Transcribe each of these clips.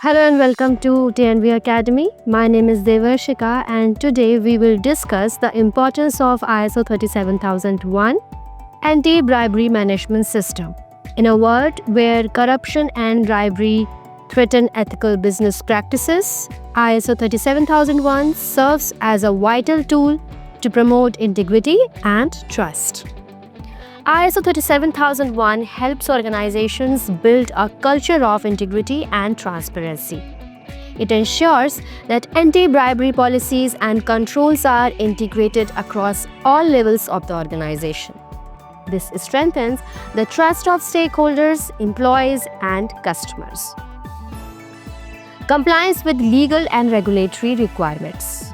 Hello and welcome to TNV Academy. My name is Devarshika and today we will discuss the importance of ISO 37001 Anti-Bribery Management System. In a world where corruption and bribery threaten ethical business practices, ISO 37001 serves as a vital tool to promote integrity and trust. ISO 37001 helps organizations build a culture of integrity and transparency. It ensures that anti-bribery policies and controls are integrated across all levels of the organization. This strengthens the trust of stakeholders, employees, and customers. Compliance with legal and regulatory requirements.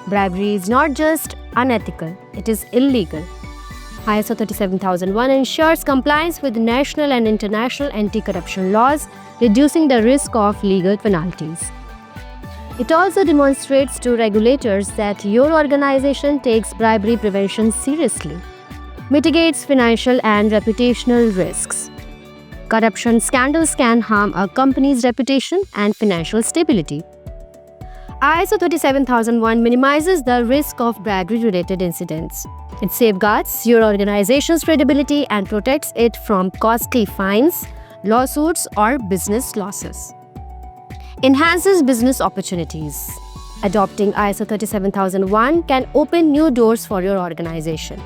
Bribery is not just unethical, it is illegal. ISO 37001 ensures compliance with national and international anti-corruption laws, reducing the risk of legal penalties. It also demonstrates to regulators that your organization takes bribery prevention seriously, mitigates financial and reputational risks. Corruption scandals can harm a company's reputation and financial stability. ISO 37001 minimizes the risk of bribery-related incidents. It safeguards your organization's credibility and protects it from costly fines, lawsuits, or business losses. Enhances business opportunities. Adopting ISO 37001 can open new doors for your organization.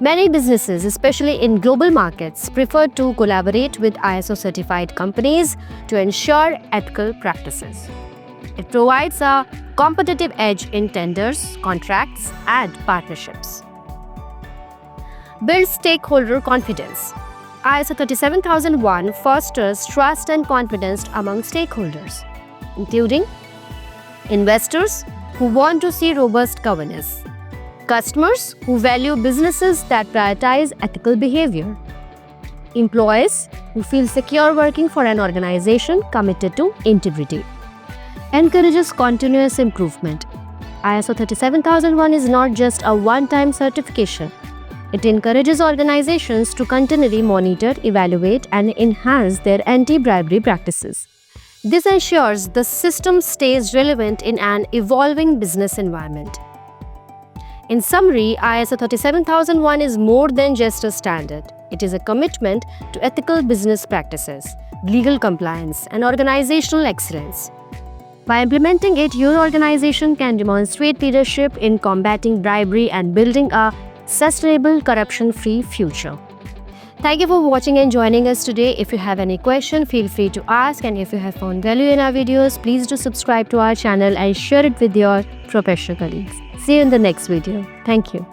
Many businesses, especially in global markets, prefer to collaborate with ISO-certified companies to ensure ethical practices. It provides a competitive edge in tenders, contracts, and partnerships. Builds stakeholder confidence. ISO 37001 fosters trust and confidence among stakeholders, including investors who want to see robust governance, customers who value businesses that prioritize ethical behavior, employees who feel secure working for an organization committed to integrity. Encourages continuous improvement. ISO 37001 is not just a one-time certification. It encourages organizations to continually monitor, evaluate, and enhance their anti-bribery practices. This ensures the system stays relevant in an evolving business environment. In summary, ISO 37001 is more than just a standard. It is a commitment to ethical business practices, legal compliance, and organizational excellence. By implementing it, your organization can demonstrate leadership in combating bribery and building a sustainable, corruption-free future. Thank you for watching and joining us today. If you have any question, feel free to ask. And if you have found value in our videos, please do subscribe to our channel and share it with your professional colleagues. See you in the next video. Thank you.